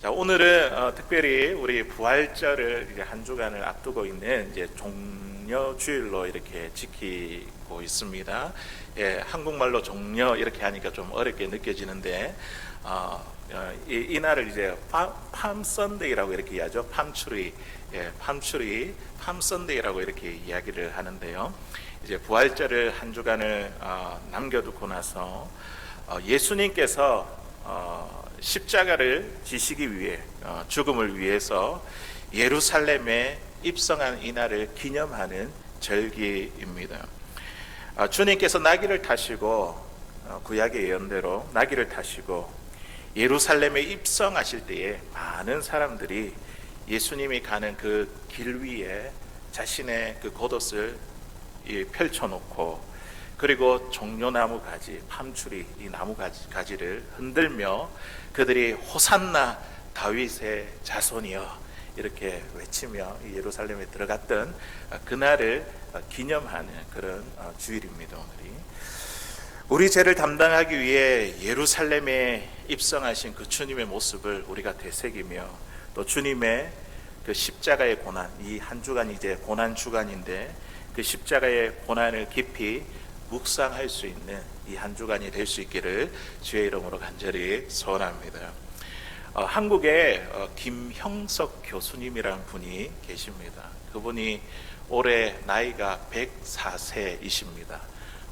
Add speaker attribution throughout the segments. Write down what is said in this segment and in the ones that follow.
Speaker 1: 자, 오늘은 특별히 우리 부활절을 이제 한 주간을 앞두고 있는 이제 종려 주일로 이렇게 지키고 있습니다. 예, 한국말로 종려 이렇게 하니까 좀 어렵게 느껴지는데 이 날을 이제 팜 선데이라고 이렇게 이야기하죠. 팜추리, 예, 팜 선데이라고 이렇게 이야기를 하는데요. 이제 부활절을 한 주간을 남겨두고 나서 예수님께서 십자가를 지시기 위해 죽음을 위해서 예루살렘에 입성한 이날을 기념하는 절기입니다. 주님께서 나귀를 타시고 구약의 예언대로 나귀를 타시고 예루살렘에 입성하실 때에 많은 사람들이 예수님이 가는 그 길 위에 자신의 그 겉옷을 펼쳐놓고 그리고 종려나무 가지, 팜추리 이 나무 가지를 흔들며 그들이 호산나 다윗의 자손이여 이렇게 외치며 예루살렘에 들어갔던 그날을 기념하는 그런 주일입니다. 오늘이 우리 죄를 담당하기 위해 예루살렘에 입성하신 그 주님의 모습을 우리가 되새기며 또 주님의 그 십자가의 고난, 이 한 주간이 이제 고난 주간인데 그 십자가의 고난을 깊이 묵상할 수 있는 이 한 주간이 될 수 있기를 주의 이름으로 간절히 소원합니다. 한국에 김형석 교수님이라는 분이 계십니다. 그분이 올해 나이가 104세이십니다.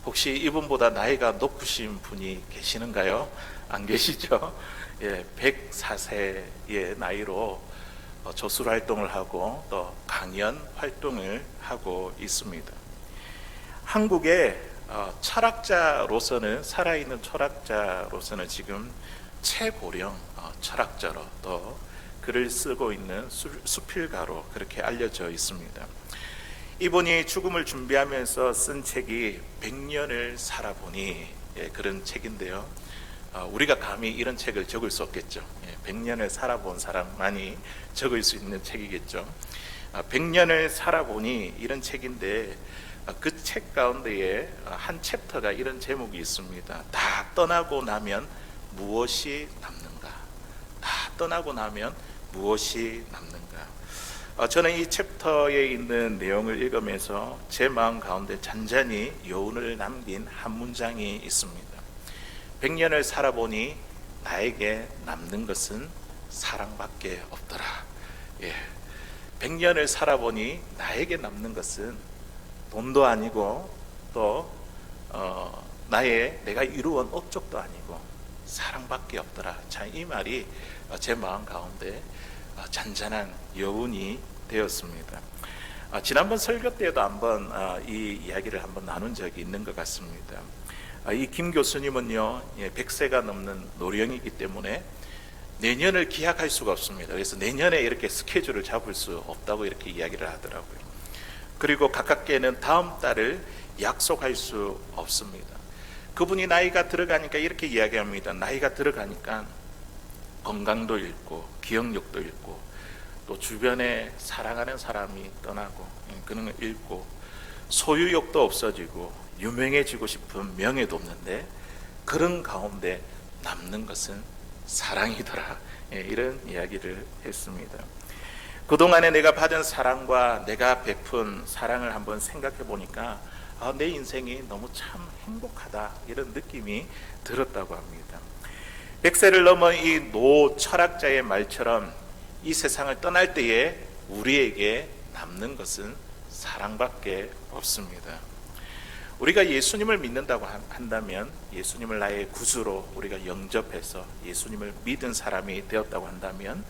Speaker 1: 혹시 이분보다 나이가 높으신 분이 계시는가요? 안 계시죠? 예, 104세의 나이로 저술 활동을 하고 또 강연 활동을 하고 있습니다. 한국의 철학자로서는 살아있는 철학자로서는 지금 최고령 철학자로 또 글을 쓰고 있는 수필가로 그렇게 알려져 있습니다. 이분이 죽음을 준비하면서 쓴 책이 100년을 살아보니 그런 책인데요. 우리가 감히 이런 책을 적을 수 없겠죠. 100년을 살아본 사람만이 적을 수 있는 책이겠죠. 100년을 살아보니 이런 책인데 그 책 가운데에 한 챕터가 이런 제목이 있습니다. 다 떠나고 나면 무엇이 남는가? 다 떠나고 나면 무엇이 남는가? 저는 이 챕터에 있는 내용을 읽으면서 제 마음 가운데 잔잔히 여운을 남긴 한 문장이 있습니다. 100년을 살아보니 나에게 남는 것은 사랑밖에 없더라. 예. 100년을 살아보니 나에게 남는 것은 돈도 아니고 또 내가 이루어온 업적도 아니고 사랑밖에 없더라. 참 이 말이 제 마음 가운데 잔잔한 여운이 되었습니다. 지난번 설교 때에도 한번 이 이야기를 한번 나눈 적이 있는 것 같습니다. 이 김 교수님은요 100세가 넘는 노령이기 때문에 내년을 기약할 수가 없습니다. 그래서 내년에 이렇게 스케줄을 잡을 수 없다고 이렇게 이야기를 하더라고요. 그리고 가깝게는 다음 달을 약속할 수 없습니다. 그분이 나이가 들어가니까 이렇게 이야기합니다. 나이가 들어가니까 건강도 잃고 기억력도 잃고 또 주변에 사랑하는 사람이 떠나고 그런 걸 잃고 소유욕도 없어지고 유명해지고 싶은 명예도 없는데 그런 가운데 남는 것은 사랑이더라. 이런 이야기를 했습니다. 그동안에 내가 받은 사랑과 내가 베푼 사랑을 한번 생각해 보니까 내 인생이 너무 참 행복하다 이런 느낌이 들었다고 합니다. 100세를 넘은 이 노 철학자의 말처럼 이 세상을 떠날 때에 우리에게 남는 것은 사랑밖에 없습니다. 우리가 예수님을 믿는다고 한다면 예수님을 나의 구주로 우리가 영접해서 예수님을 믿은 사람이 되었다고 한다면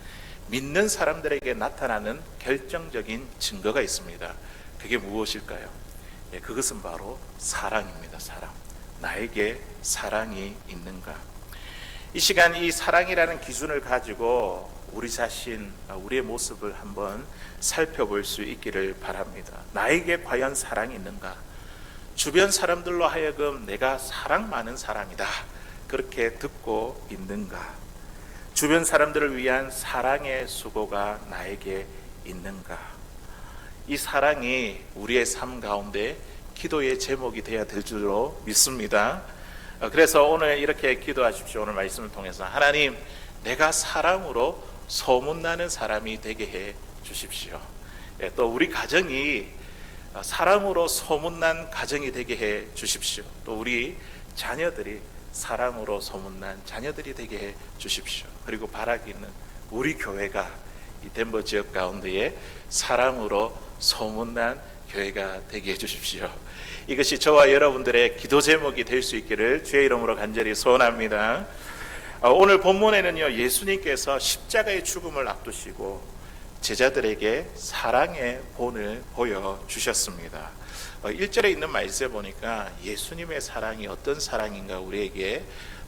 Speaker 1: 믿는 사람들에게 나타나는 결정적인 증거가 있습니다. 그게 무엇일까요? 그것은 바로 사랑입니다. 사랑. 나에게 사랑이 있는가? 이 시간 이 사랑이라는 기준을 가지고 우리 자신, 우리의 모습을 한번 살펴볼 수 있기를 바랍니다. 나에게 과연 사랑이 있는가? 주변 사람들로 하여금 내가 사랑 많은 사람이다 그렇게 듣고 있는가? 주변 사람들을 위한 사랑의 수고가 나에게 있는가? 이 사랑이 우리의 삶 가운데 기도의 제목이 되어야 될 줄로 믿습니다. 그래서 오늘 이렇게 기도하십시오. 오늘 말씀을 통해서 하나님, 내가 사랑으로 소문나는 사람이 되게 해 주십시오. 또 우리 가정이 사랑으로 소문난 가정이 되게 해 주십시오. 또 우리 자녀들이 사랑으로 소문난 자녀들이 되게 해 주십시오. 그리고 바라기는 우리 교회가 이 덴버 지역 가운데에 사랑으로 소문난 교회가 되게 해 주십시오. 이것이 저와 여러분들의 기도 제목이 될 수 있기를 주의 이름으로 간절히 소원합니다. 오늘 본문에는요, 예수님께서 십자가의 죽음을 앞두시고 제자들에게 사랑의 본을 보여주셨습니다. 1절에 있는 말씀에 보니까 예수님의 사랑이 어떤 사랑인가 우리에게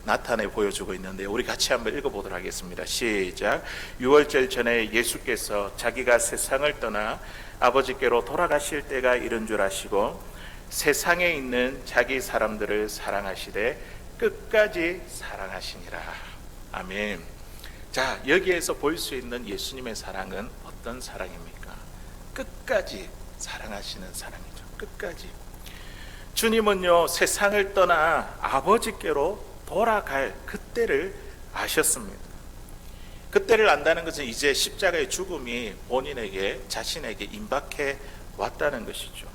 Speaker 1: 나타내 보여주고 있는데, 우리 같이 한번 읽어보도록 하겠습니다. 시작. 유월절 전에 예수께서 자기가 세상을 떠나 아버지께로 돌아가실 때가 이른 줄 아시고 세상에 있는 자기 사람들을 사랑하시되 끝까지 사랑하시니라. 아멘. 자, 여기에서 볼 수 있는 예수님의 사랑은 어떤 사랑입니까? 끝까지 사랑하시는 사랑이죠. 끝까지. 주님은요, 세상을 떠나 아버지께로 돌아갈 그때를 아셨습니다. 그때를 안다는 것은 이제 십자가의 죽음이 본인에게, 자신에게 임박해 왔다는 것이죠.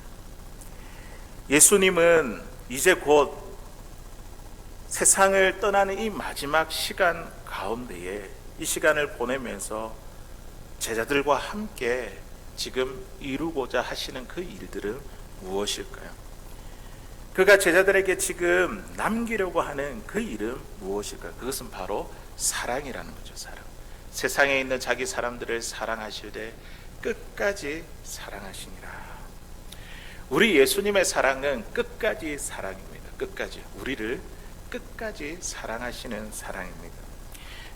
Speaker 1: 예수님은 이제 곧 세상을 떠나는 이 마지막 시간 가운데에 이 시간을 보내면서 제자들과 함께 지금 이루고자 하시는 그 일들은 무엇일까요? 그가 제자들에게 지금 남기려고 하는 그 일은 무엇일까요? 그것은 바로 사랑이라는 거죠. 사랑. 세상에 있는 자기 사람들을 사랑하실 때 끝까지 사랑하시니라. 우리 예수님의 사랑은 끝까지 사랑입니다. 끝까지. 우리를 끝까지 사랑하시는 사랑입니다.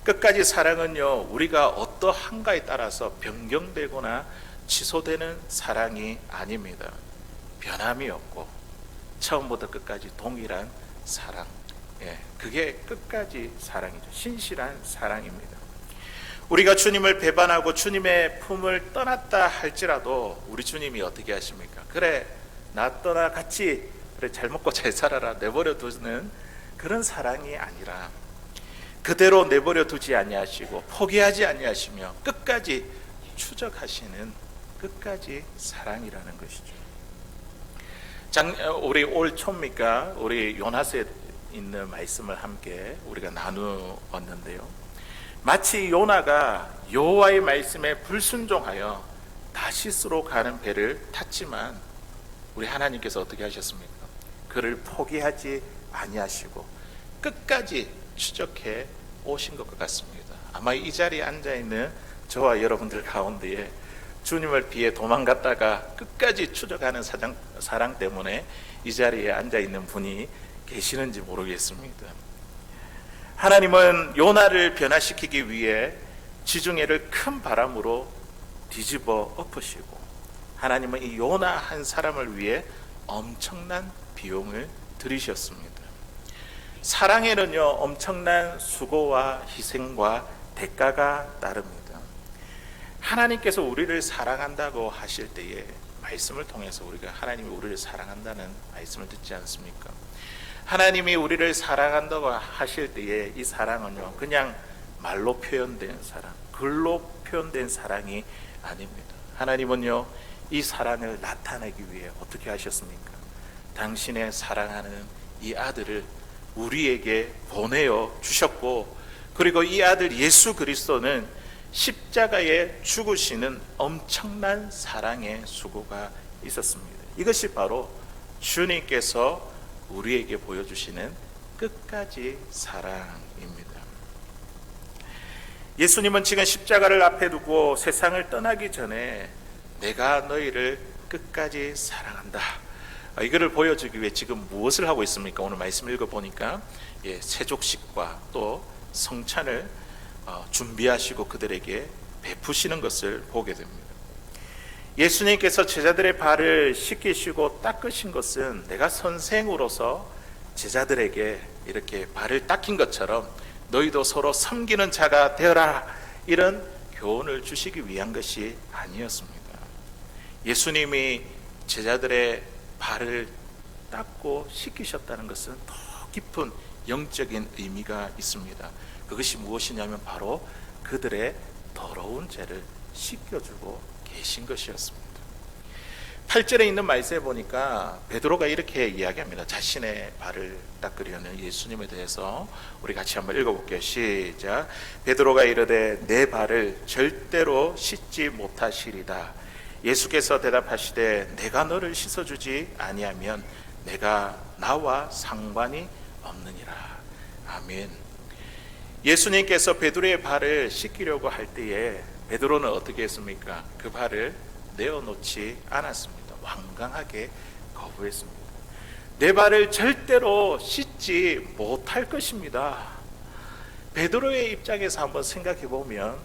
Speaker 1: 끝까지 사랑은요, 우리가 어떠한가에 따라서 변경되거나 취소되는 사랑이 아닙니다. 변함이 없고 처음부터 끝까지 동일한 사랑, 그게 끝까지 사랑이죠. 신실한 사랑입니다. 우리가 주님을 배반하고 주님의 품을 떠났다 할지라도 우리 주님이 어떻게 하십니까? 그래, 나 떠나 같이 그래 잘 먹고 잘 살아라 내버려 두는 그런 사랑이 아니라 그대로 내버려 두지 아니하시고 포기하지 아니하시며 끝까지 추적하시는 끝까지 사랑이라는 것이죠. 우리 올 초입니까? 우리 요나스에 있는 말씀을 함께 우리가 나누었는데요. 마치 요나가 여호와의 말씀에 불순종하여 다시스로 가는 배를 탔지만 우리 하나님께서 어떻게 하셨습니까? 그를 포기하지 아니하시고 끝까지 추적해 오신 것 같습니다. 아마 이 자리에 앉아 있는 저와 여러분들 가운데에 주님을 피해 도망갔다가 끝까지 추적하는 사랑 때문에 이 자리에 앉아 있는 분이 계시는지 모르겠습니다. 하나님은 요나를 변화시키기 위해 지중해를 큰 바람으로 뒤집어 엎으시고, 하나님은 이 요나 한 사람을 위해 엄청난 비용을 들이셨습니다. 사랑에는요, 엄청난 수고와 희생과 대가가 따릅니다. 하나님께서 우리를 사랑한다고 하실 때에 말씀을 통해서 우리가 하나님이 우리를 사랑한다는 말씀을 듣지 않습니까? 하나님이 우리를 사랑한다고 하실 때에 이 사랑은요, 그냥 말로 표현된 사랑, 글로 표현된 사랑이 아닙니다. 하나님은요, 이 사랑을 나타내기 위해 어떻게 하셨습니까? 당신의 사랑하는 이 아들을 우리에게 보내어 주셨고, 그리고 이 아들 예수 그리스도는 십자가에 죽으시는 엄청난 사랑의 수고가 있었습니다. 이것이 바로 주님께서 우리에게 보여주시는 끝까지 사랑입니다. 예수님은 지금 십자가를 앞에 두고 세상을 떠나기 전에 내가 너희를 끝까지 사랑한다, 이거를 보여주기 위해 지금 무엇을 하고 있습니까? 오늘 말씀 읽어보니까 세족식과 또 성찬을 준비하시고 그들에게 베푸시는 것을 보게 됩니다. 예수님께서 제자들의 발을 씻기시고 닦으신 것은 내가 선생으로서 제자들에게 이렇게 발을 닦인 것처럼 너희도 서로 섬기는 자가 되어라, 이런 교훈을 주시기 위한 것이 아니었습니다. 예수님이 제자들의 발을 닦고 씻기셨다는 것은 더 깊은 영적인 의미가 있습니다. 그것이 무엇이냐면 바로 그들의 더러운 죄를 씻겨주고 계신 것이었습니다. 8절에 있는 말씀에 보니까 베드로가 이렇게 이야기합니다. 자신의 발을 닦으려는 예수님에 대해서 우리 같이 한번 읽어볼게요. 시작. 베드로가 이르되 내 발을 절대로 씻지 못하시리다. 예수께서 대답하시되 내가 너를 씻어주지 아니하면 내가 나와 상관이 없느니라. 아멘. 예수님께서 베드로의 발을 씻기려고 할 때에 베드로는 어떻게 했습니까? 그 발을 내어놓지 않았습니다. 완강하게 거부했습니다. 내 발을 절대로 씻지 못할 것입니다. 베드로의 입장에서 한번 생각해 보면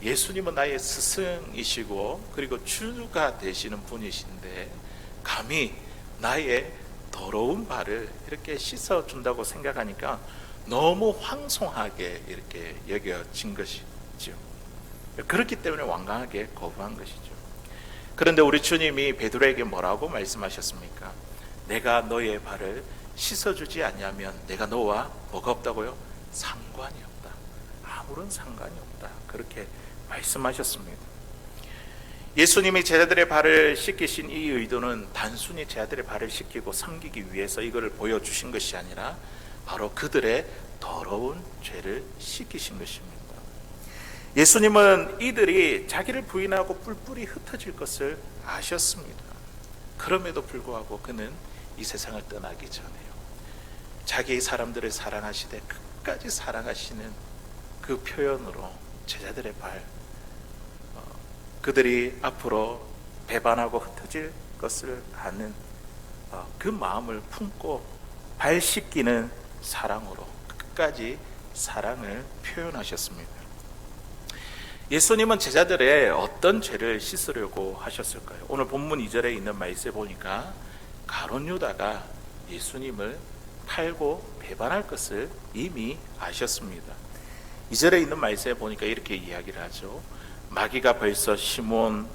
Speaker 1: 예수님은 나의 스승이시고 그리고 주가 되시는 분이신데 감히 나의 더러운 발을 이렇게 씻어준다고 생각하니까 너무 황송하게 이렇게 여겨진 것이죠. 그렇기 때문에 완강하게 거부한 것이죠. 그런데 우리 주님이 베드로에게 뭐라고 말씀하셨습니까? 내가 너의 발을 씻어주지 않냐면 내가 너와 뭐가 없다고요? 상관이 없다. 아무런 상관이 없다. 그렇게 말씀하셨습니다. 예수님이 제자들의 발을 씻기신 이 의도는 단순히 제자들의 발을 씻기고 섬기기 위해서 이거를 보여주신 것이 아니라 바로 그들의 더러운 죄를 씻기신 것입니다. 예수님은 이들이 자기를 부인하고 뿔뿔이 흩어질 것을 아셨습니다. 그럼에도 불구하고 그는 이 세상을 떠나기 전에요, 자기 사람들을 사랑하시되 끝까지 사랑하시는 그 표현으로 제자들의 발, 그들이 앞으로 배반하고 흩어질 것을 아는 그 마음을 품고 발 씻기는 사랑으로 끝까지 사랑을 표현하셨습니다. 예수님은 제자들의 어떤 죄를 씻으려고 하셨을까요? 오늘 본문 2절에 있는 말씀에 보니까 가룟 유다가 예수님을 팔고 배반할 것을 이미 아셨습니다. 2절에 있는 말씀에 보니까 이렇게 이야기를 하죠. 마귀가 벌써 시몬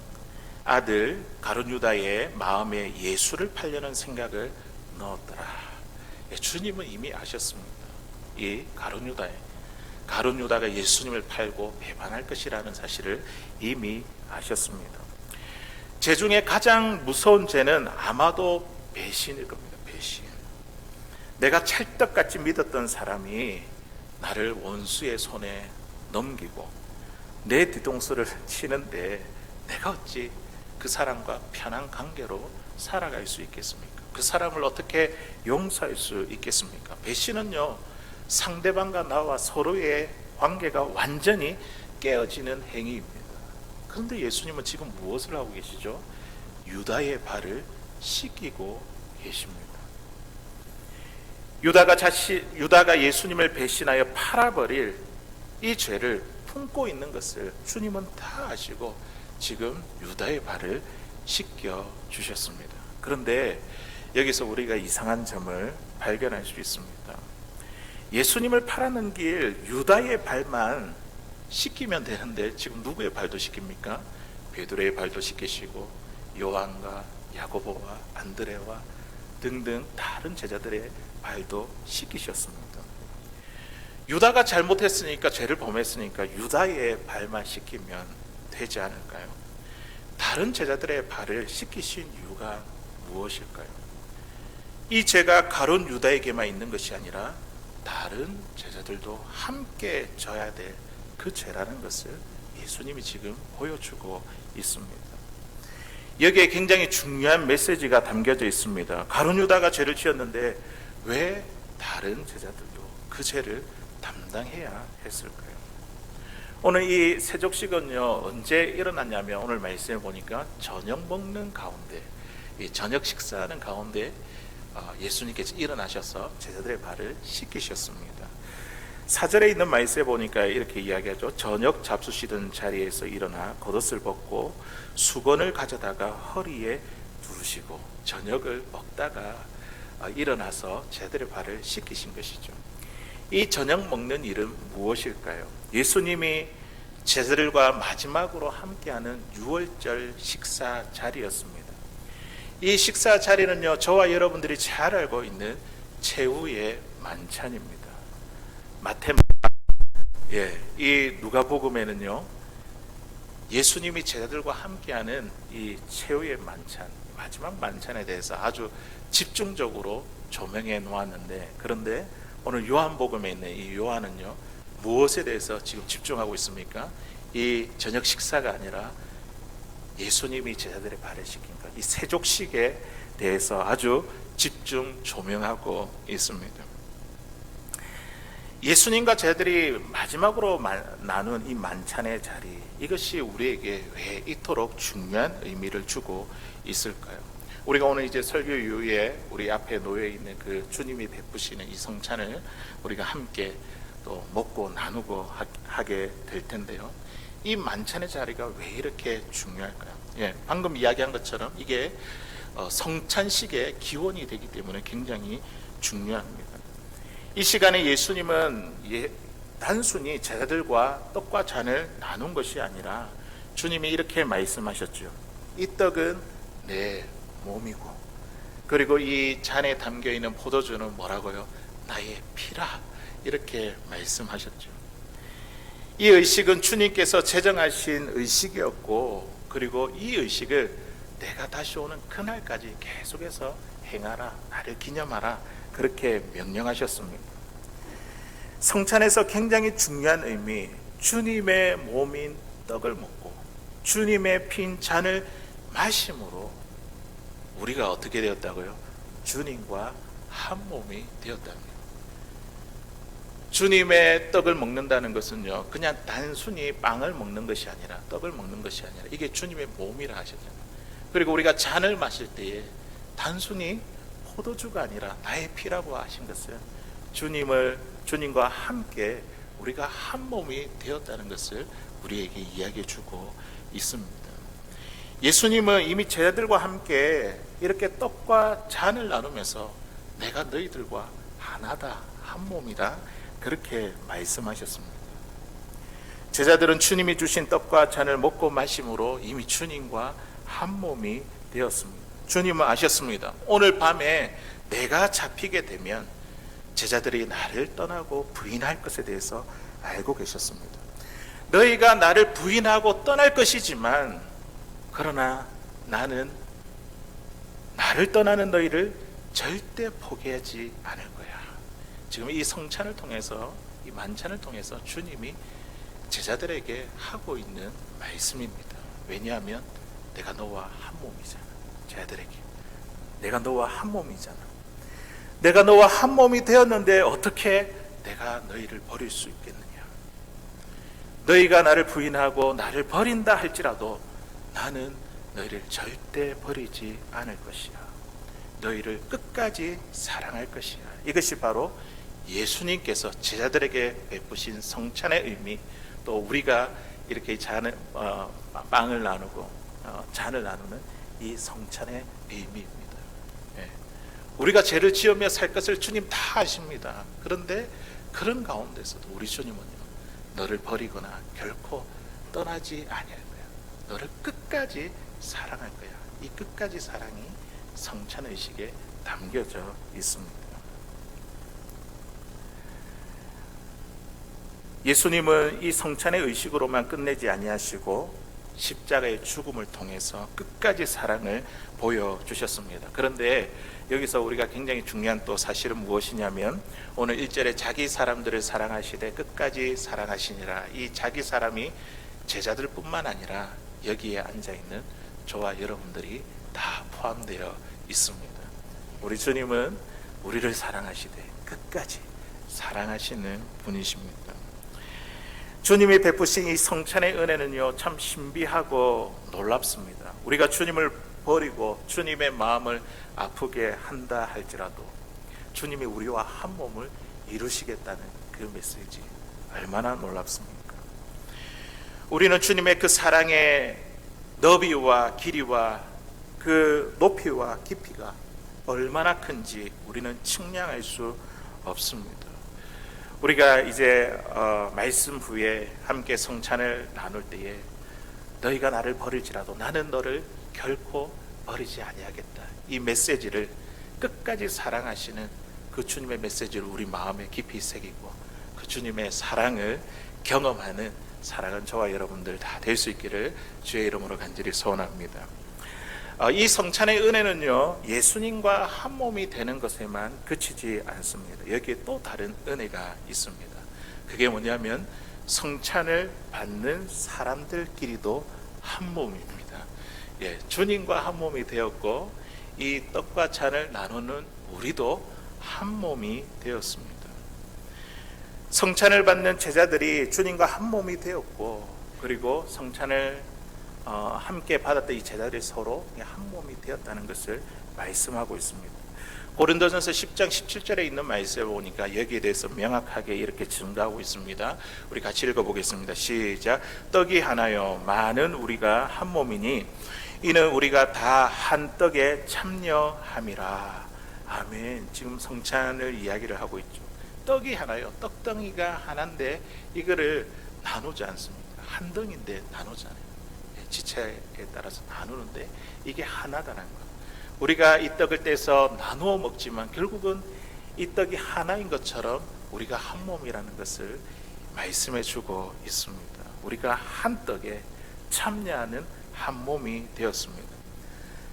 Speaker 1: 아들 가룟 유다의 마음에 예수를 팔려는 생각을 넣었더라. 주님은 이미 아셨습니다. 이 가룟 유다가 예수님을 팔고 배반할 것이라는 사실을 이미 아셨습니다. 죄 중에 가장 무서운 죄는 아마도 배신일 겁니다. 배신. 내가 찰떡같이 믿었던 사람이 나를 원수의 손에 넘기고 내 뒤통수를 치는데 내가 어찌 그 사람과 편한 관계로 살아갈 수 있겠습니까? 그 사람을 어떻게 용서할 수 있겠습니까? 배신은요, 상대방과 나와 서로의 관계가 완전히 깨어지는 행위입니다. 그런데 예수님은 지금 무엇을 하고 계시죠? 유다의 발을 씻기고 계십니다. 유다가 예수님을 배신하여 팔아버릴 이 죄를 품고 있는 것을 주님은 다 아시고 지금 유다의 발을 씻겨 주셨습니다. 그런데 여기서 우리가 이상한 점을 발견할 수 있습니다. 예수님을 팔아는 길 유다의 발만 씻기면 되는데 지금 누구의 발도 씻깁니까? 베드로의 발도 씻기시고 요한과 야고보와 안드레와 등등 다른 제자들의 발도 씻기셨습니다. 유다가 잘못했으니까, 죄를 범했으니까 유다의 발만 씻기면 되지 않을까요? 다른 제자들의 발을 씻기신 이유가 무엇일까요? 이 죄가 가룟 유다에게만 있는 것이 아니라 다른 제자들도 함께 져야 될 그 죄라는 것을 예수님이 지금 보여주고 있습니다. 여기에 굉장히 중요한 메시지가 담겨져 있습니다. 가룟 유다가 죄를 지었는데 왜 다른 제자들도 그 죄를 담당해야 했을까요? 오늘 이 세족식은요, 언제 일어났냐면 오늘 말씀에 보니까 저녁 먹는 가운데, 이 저녁 식사하는 가운데 예수님께서 일어나셔서 제자들의 발을 씻기셨습니다. 4절에 있는 말씀에 보니까 이렇게 이야기하죠. 저녁 잡수시던 자리에서 일어나 겉옷을 벗고 수건을 가져다가 허리에 두르시고 저녁을 먹다가 일어나서 제자들의 발을 씻기신 것이죠. 이 저녁 먹는 일은 무엇일까요? 예수님이 제자들과 마지막으로 함께하는 유월절 식사 자리였습니다. 이 식사 자리는요, 저와 여러분들이 잘 알고 있는 최후의 만찬입니다. 이 누가복음에는요, 예수님이 제자들과 함께하는 이 최후의 만찬, 마지막 만찬에 대해서 아주 집중적으로 조명해 놓았는데, 그런데 오늘 요한복음에 있는 이 요한은요, 무엇에 대해서 지금 집중하고 있습니까? 이 저녁 식사가 아니라 예수님이 제자들의 발을 씻긴 것, 이 세족식에 대해서 아주 집중 조명하고 있습니다. 예수님과 제자들이 마지막으로 나눈 이 만찬의 자리, 이것이 우리에게 왜 이토록 중요한 의미를 주고 있을까요? 우리가 오늘 이제 설교 이후에 우리 앞에 놓여 있는 그 주님이 베푸시는 이 성찬을 우리가 함께 또 먹고 나누고 하게 될 텐데요. 이 만찬의 자리가 왜 이렇게 중요할까요? 방금 이야기한 것처럼 이게 성찬식의 기원이 되기 때문에 굉장히 중요합니다. 이 시간에 예수님은 단순히 제자들과 떡과 잔을 나눈 것이 아니라 주님이 이렇게 말씀하셨죠. 이 떡은 내 몸이고, 그리고 이 잔에 담겨있는 포도주는 뭐라고요? 나의 피라, 이렇게 말씀하셨죠. 이 의식은 주님께서 제정하신 의식이었고, 그리고 이 의식을 내가 다시 오는 그날까지 계속해서 행하라, 나를 기념하라, 그렇게 명령하셨습니다. 성찬에서 굉장히 중요한 의미, 주님의 몸인 떡을 먹고 주님의 핀 잔을 마심으로 우리가 어떻게 되었다고요? 주님과 한 몸이 되었답니다. 주님의 떡을 먹는다는 것은요, 그냥 단순히 빵을 먹는 것이 아니라, 떡을 먹는 것이 아니라 이게 주님의 몸이라 하셨잖아요. 그리고 우리가 잔을 마실 때에 단순히 포도주가 아니라 나의 피라고 하신 것은 주님과 함께 우리가 한 몸이 되었다는 것을 우리에게 이야기해 주고 있습니다. 예수님은 이미 제자들과 함께 이렇게 떡과 잔을 나누면서 내가 너희들과 하나다, 한 몸이다, 그렇게 말씀하셨습니다. 제자들은 주님이 주신 떡과 잔을 먹고 마심으로 이미 주님과 한 몸이 되었습니다. 주님은 아셨습니다. 오늘 밤에 내가 잡히게 되면 제자들이 나를 떠나고 부인할 것에 대해서 알고 계셨습니다. 너희가 나를 부인하고 떠날 것이지만, 그러나 나는 나를 떠나는 너희를 절대 포기하지 않을 거야. 지금 이 성찬을 통해서, 이 만찬을 통해서 주님이 제자들에게 하고 있는 말씀입니다. 왜냐하면 내가 너와 한 몸이잖아. 제자들에게 내가 너와 한 몸이잖아. 내가 너와 한 몸이 되었는데 어떻게 내가 너희를 버릴 수 있겠느냐? 너희가 나를 부인하고 나를 버린다 할지라도 나는 너희를 절대 버리지 않을 것이야. 너희를 끝까지 사랑할 것이야. 이것이 바로 예수님께서 제자들에게 베푸신 성찬의 의미, 또 우리가 이렇게 빵을 나누고 잔을 나누는 이 성찬의 의미입니다. 우리가 죄를 지으며 살 것을 주님 다 아십니다. 그런데 그런 가운데서도 우리 주님은요, 너를 버리거나 결코 떠나지 아니할 거야. 너를 끝까지 사랑할 거야. 이 끝까지 사랑이 성찬 의식에 담겨져 있습니다. 예수님은 이 성찬의 의식으로만 끝내지 아니하시고 십자가의 죽음을 통해서 끝까지 사랑을 보여주셨습니다. 그런데 여기서 우리가 굉장히 중요한 또 사실은 무엇이냐면, 오늘 1절에 자기 사람들을 사랑하시되 끝까지 사랑하시니라, 이 자기 사람이 제자들 뿐만 아니라 여기에 앉아있는 저와 여러분들이 다 포함되어 있습니다. 우리 주님은 우리를 사랑하시되 끝까지 사랑하시는 분이십니다. 주님이 베푸신 이 성찬의 은혜는요, 참 신비하고 놀랍습니다. 우리가 주님을 버리고 주님의 마음을 아프게 한다 할지라도 주님이 우리와 한 몸을 이루시겠다는 그 메시지, 얼마나 놀랍습니까? 우리는 주님의 그 사랑의 너비와 길이와 그 높이와 깊이가 얼마나 큰지 우리는 측량할 수 없습니다. 우리가 이제 말씀 후에 함께 성찬을 나눌 때에 너희가 나를 버릴지라도 나는 너를 결코 버리지 아니하겠다, 이 메시지를, 끝까지 사랑하시는 그 주님의 메시지를 우리 마음에 깊이 새기고 그 주님의 사랑을 경험하는 사랑하는 저와 여러분들 다 될 수 있기를 주의 이름으로 간절히 소원합니다. 이 성찬의 은혜는요, 예수님과 한 몸이 되는 것에만 그치지 않습니다. 여기에 또 다른 은혜가 있습니다. 그게 뭐냐면 성찬을 받는 사람들끼리도 한 몸입니다. 주님과 한 몸이 되었고 이 떡과 잔을 나누는 우리도 한 몸이 되었습니다. 성찬을 받는 제자들이 주님과 한 몸이 되었고, 그리고 성찬을 함께 받았던 이 제자들이 서로 한 몸이 되었다는 것을 말씀하고 있습니다. 고린도전서 10장 17절에 있는 말씀을 보니까 여기에 대해서 명확하게 이렇게 증거하고 있습니다. 우리 같이 읽어보겠습니다. 시작. 떡이 하나요 많은 우리가 한 몸이니 이는 우리가 다 한 떡에 참여함이라. 아멘. 지금 성찬을 이야기를 하고 있죠. 떡이 하나요, 떡덩이가 하나인데 이거를 나누지 않습니다. 한 덩인데 나누잖아요. 지체에 따라서 나누는데 이게 하나다는 것. 우리가 이 떡을 떼서 나누어 먹지만 결국은 이 떡이 하나인 것처럼 우리가 한 몸이라는 것을 말씀해 주고 있습니다. 우리가 한 떡에 참여하는 한 몸이 되었습니다.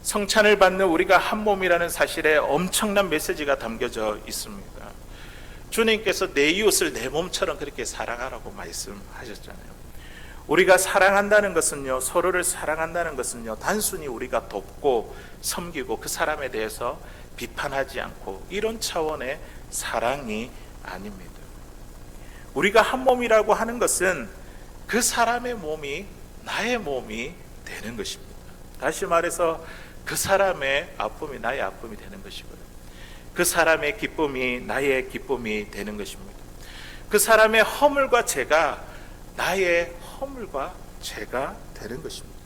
Speaker 1: 성찬을 받는 우리가 한 몸이라는 사실에 엄청난 메시지가 담겨져 있습니다. 주님께서 내 이웃을 내 몸처럼 그렇게 사랑하라고 말씀하셨잖아요. 우리가 사랑한다는 것은요, 서로를 사랑한다는 것은요, 단순히 우리가 돕고 섬기고 그 사람에 대해서 비판하지 않고 이런 차원의 사랑이 아닙니다. 우리가 한 몸이라고 하는 것은 그 사람의 몸이 나의 몸이 되는 것입니다. 다시 말해서 그 사람의 아픔이 나의 아픔이 되는 것이고요, 그 사람의 기쁨이 나의 기쁨이 되는 것입니다. 그 사람의 허물과 죄가 나의 허물과 죄가 되는 것입니다.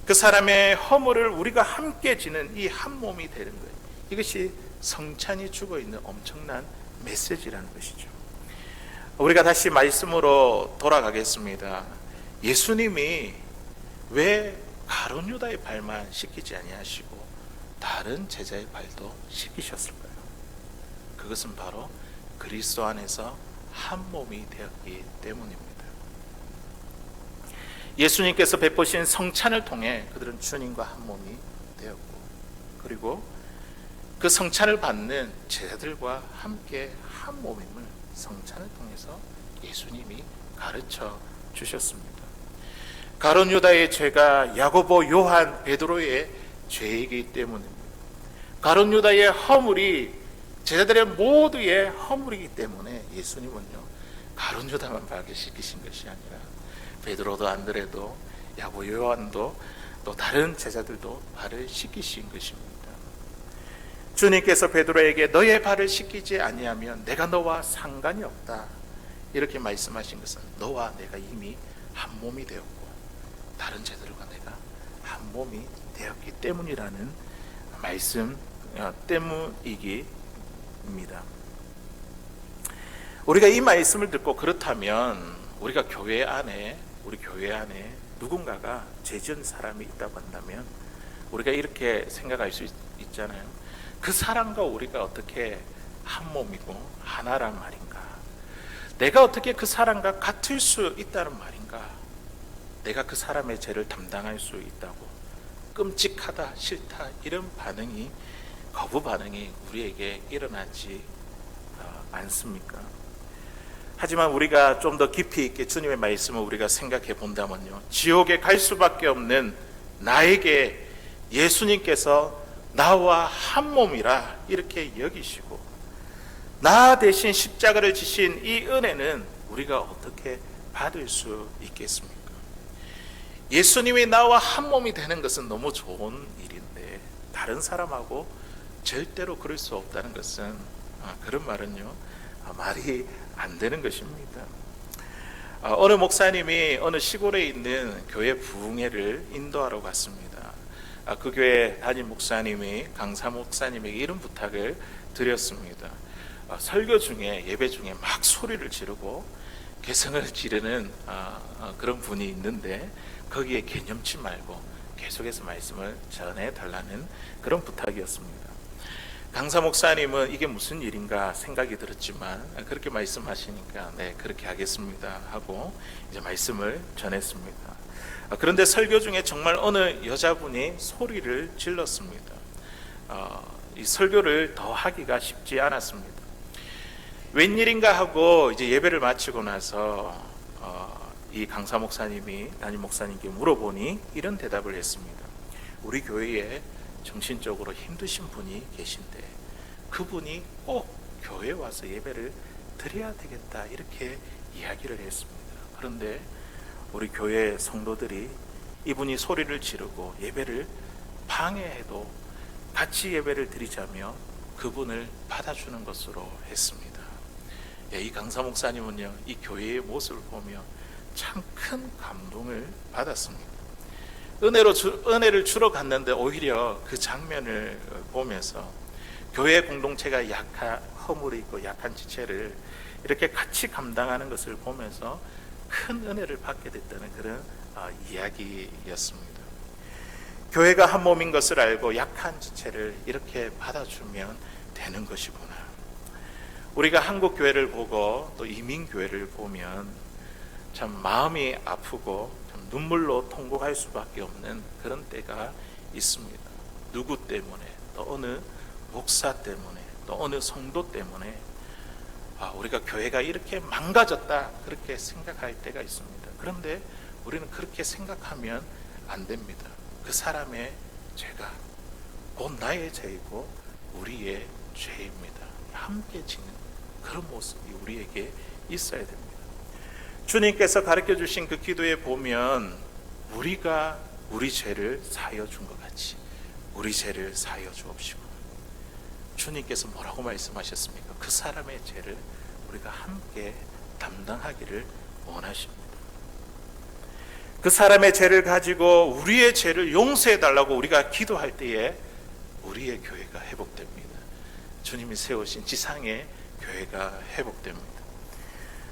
Speaker 1: 그 사람의 허물을 우리가 함께 지는 이 한 몸이 되는 거예요. 이것이 성찬이 주고 있는 엄청난 메시지라는 것이죠. 우리가 다시 말씀으로 돌아가겠습니다. 예수님이 왜 가룟 유다의 발만 씻기지 아니하시고 다른 제자의 발도 씻기셨을까요? 그것은 바로 그리스도 안에서 한 몸이 되었기 때문입니다. 예수님께서 베푸신 성찬을 통해 그들은 주님과 한 몸이 되었고, 그리고 그 성찬을 받는 제자들과 함께 한 몸임을 성찬을 통해서 예수님이 가르쳐 주셨습니다. 가룟 유다의 죄가 야고보, 요한, 베드로의 죄이기 때문입니다. 가룟 유다의 허물이 제자들의 모두의 허물이기 때문에 예수님은요, 가룟 유다만 발견시키신 것이 아니라 베드로도 안드레도 야고보, 요한도 또 다른 제자들도 발을 씻기신 것입니다. 주님께서 베드로에게 너의 발을 씻기지 아니하면 내가 너와 상관이 없다, 이렇게 말씀하신 것은 너와 내가 이미 한 몸이 되었고 다른 제자들과 내가 한 몸이 되었기 때문이라는 말씀 때문이기입니다. 우리가 이 말씀을 듣고 그렇다면 우리 교회 안에 누군가가 죄 지은 사람이 있다고 한다면 우리가 이렇게 생각할 수 있잖아요. 그 사람과 우리가 어떻게 한 몸이고 하나란 말인가? 내가 어떻게 그 사람과 같을 수 있다는 말인가? 내가 그 사람의 죄를 담당할 수 있다고? 끔찍하다, 싫다, 이런 반응이, 거부 반응이 우리에게 일어나지 않습니까? 하지만 우리가 좀 더 깊이 있게 주님의 말씀을 우리가 생각해 본다면요, 지옥에 갈 수밖에 없는 나에게 예수님께서 나와 한 몸이라 이렇게 여기시고 나 대신 십자가를 지신 이 은혜는 우리가 어떻게 받을 수 있겠습니까? 예수님이 나와 한 몸이 되는 것은 너무 좋은 일인데 다른 사람하고 절대로 그럴 수 없다는 것은 그런 말은요, 말이 안 되는 것입니다. 어느 목사님이 어느 시골에 있는 교회 부흥회를 인도하러 갔습니다. 그 교회 담임 목사님이 강사 목사님에게 이런 부탁을 드렸습니다. 설교 중에, 예배 중에 막 소리를 지르고 개성을 지르는 그런 분이 있는데 거기에 개념치 말고 계속해서 말씀을 전해달라는 그런 부탁이었습니다. 강사 목사님은 이게 무슨 일인가 생각이 들었지만 그렇게 말씀하시니까 네, 그렇게 하겠습니다 하고 이제 말씀을 전했습니다. 그런데 설교 중에 정말 어느 여자분이 소리를 질렀습니다. 이 설교를 더 하기가 쉽지 않았습니다. 웬일인가 하고 이제 예배를 마치고 나서 이 강사 목사님이 담임 목사님께 물어보니 이런 대답을 했습니다. 우리 교회에 정신적으로 힘드신 분이 계신데 그분이 꼭 교회에 와서 예배를 드려야 되겠다 이렇게 이야기를 했습니다. 그런데 우리 교회 성도들이 이분이 소리를 지르고 예배를 방해해도 같이 예배를 드리자며 그분을 받아주는 것으로 했습니다. 이 강사 목사님은요, 이 교회의 모습을 보며 참 큰 감동을 받았습니다. 은혜를 주러 갔는데 오히려 그 장면을 보면서 교회 공동체가 허물이 있고 약한 지체를 이렇게 같이 감당하는 것을 보면서 큰 은혜를 받게 됐다는 그런 이야기였습니다. 교회가 한 몸인 것을 알고 약한 지체를 이렇게 받아주면 되는 것이구나. 우리가 한국 교회를 보고 또 이민 교회를 보면 참 마음이 아프고 참 눈물로 통곡할 수밖에 없는 그런 때가 있습니다. 누구 때문에, 또 어느 목사 때문에, 또 어느 성도 때문에 우리가 교회가 이렇게 망가졌다 그렇게 생각할 때가 있습니다. 그런데 우리는 그렇게 생각하면 안 됩니다. 그 사람의 죄가 곧 나의 죄이고 우리의 죄입니다. 함께 지는 그런 모습이 우리에게 있어야 됩니다. 주님께서 가르쳐 주신 그 기도에 보면 우리가 우리 죄를 사하여 준 것 같이 우리 죄를 사하여 주옵시고, 주님께서 뭐라고 말씀하셨습니까? 그 사람의 죄를 우리가 함께 담당하기를 원하십니다. 그 사람의 죄를 가지고 우리의 죄를 용서해 달라고 우리가 기도할 때에 우리의 교회가 회복됩니다. 주님이 세우신 지상의 교회가 회복됩니다.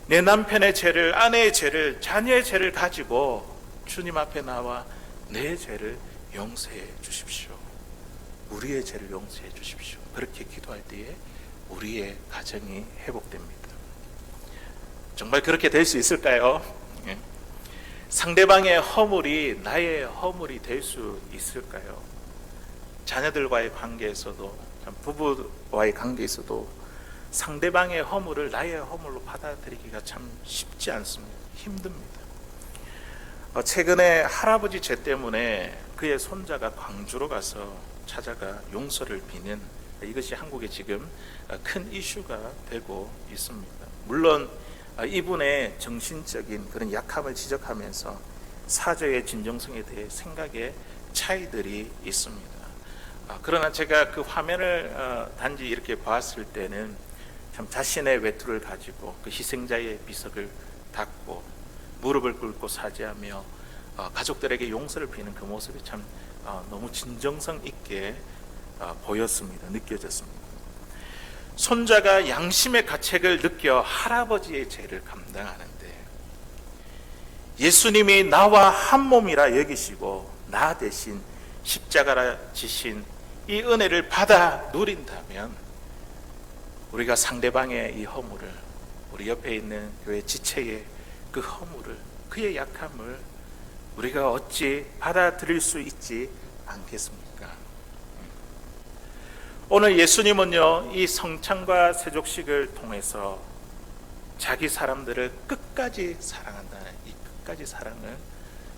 Speaker 1: 내 남편의 죄를, 아내의 죄를, 자녀의 죄를 가지고 주님 앞에 나와 내 죄를 용서해 주십시오. 우리의 죄를 용서해 주십시오. 그렇게 기도할 때에 우리의 가정이 회복됩니다. 정말 그렇게 될 수 있을까요? 상대방의 허물이 나의 허물이 될 수 있을까요? 자녀들과의 관계에서도, 부부와의 관계에서도 상대방의 허물을 나의 허물로 받아들이기가 참 쉽지 않습니다. 힘듭니다. 최근에 할아버지 죄 때문에 그의 손자가 광주로 가서 찾아가 용서를 비는, 이것이 한국에 지금 큰 이슈가 되고 있습니다. 물론 이분의 정신적인 그런 약함을 지적하면서 사죄의 진정성에 대해 생각의 차이들이 있습니다. 그러나 제가 그 화면을 단지 이렇게 봤을 때는 참 자신의 외투를 가지고 그 희생자의 비석을 닦고 무릎을 꿇고 사죄하며 가족들에게 용서를 비는 그 모습이 참 너무 진정성 있게 보였습니다. 느껴졌습니다. 손자가 양심의 가책을 느껴 할아버지의 죄를 감당하는데 예수님이 나와 한 몸이라 여기시고 나 대신 십자가라 지신 이 은혜를 받아 누린다면 우리가 상대방의 이 허물을, 우리 옆에 있는 교회 지체의 그 허물을, 그의 약함을 우리가 어찌 받아들일 수 있지 않겠습니까? 오늘 예수님은요, 이 성찬과 세족식을 통해서 자기 사람들을 끝까지 사랑한다는 이 끝까지 사랑을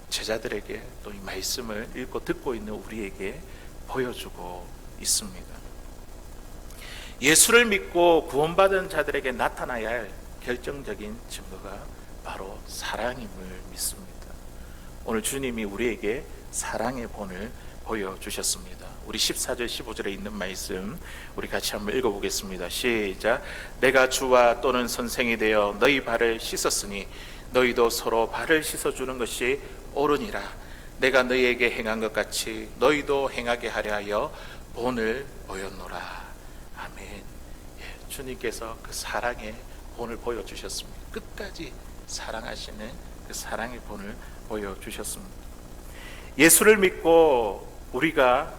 Speaker 1: 제자들에게, 또 이 말씀을 읽고 듣고 있는 우리에게 보여주고 있습니다. 예수를 믿고 구원받은 자들에게 나타나야 할 결정적인 증거가 바로 사랑임을 믿습니다. 오늘 주님이 우리에게 사랑의 본을 보여주셨습니다. 우리 14절 15절에 있는 말씀 우리 같이 한번 읽어보겠습니다. 시작. 내가 주와 또는 선생이 되어 너희 발을 씻었으니 너희도 서로 발을 씻어주는 것이 옳으니라. 내가 너희에게 행한 것 같이 너희도 행하게 하려 하여 본을 보였노라. 아멘. 주님께서 그 사랑의 본을 보여주셨습니다. 끝까지 사랑하시는 그 사랑의 본을 보여주셨습니다. 예수를 믿고 우리가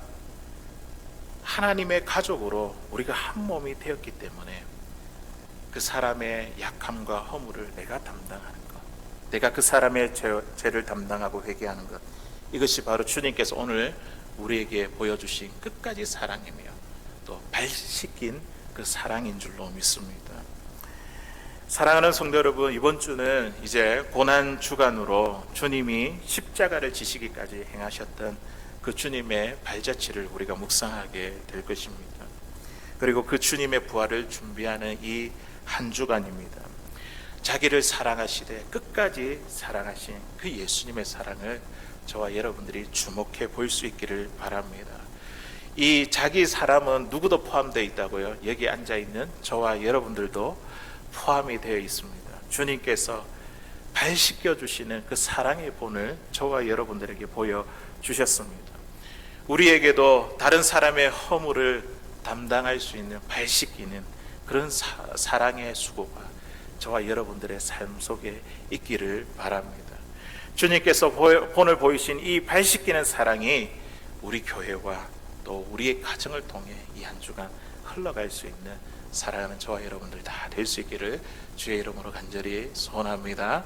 Speaker 1: 하나님의 가족으로 우리가 한 몸이 되었기 때문에 그 사람의 약함과 허물을 내가 담당하는 것, 내가 그 사람의 죄를 담당하고 회개하는 것, 이것이 바로 주님께서 오늘 우리에게 보여주신 끝까지 사랑이며 또 발 씻긴 그 사랑인 줄로 믿습니다. 사랑하는 성도 여러분, 이번 주는 이제 고난 주간으로 주님이 십자가를 지시기까지 행하셨던 그 주님의 발자취를 우리가 묵상하게 될 것입니다. 그리고 그 주님의 부활을 준비하는 이 한 주간입니다. 자기를 사랑하시되 끝까지 사랑하신 그 예수님의 사랑을 저와 여러분들이 주목해 볼 수 있기를 바랍니다. 이 자기 사람은 누구도 포함되어 있다고요? 여기 앉아 있는 저와 여러분들도 포함이 되어 있습니다. 주님께서 발 씻겨 주시는 그 사랑의 본을 저와 여러분들에게 보여 주셨습니다. 우리에게도 다른 사람의 허물을 담당할 수 있는 발 씻기는 그런 사랑의 수고가 저와 여러분들의 삶 속에 있기를 바랍니다. 주님께서 본을 보이신 이 발 씻기는 사랑이 우리 교회와 또 우리의 가정을 통해 이 한 주간 흘러갈 수 있는 사랑하는 저와 여러분들 다 될 수 있기를 주의 이름으로 간절히 소원합니다.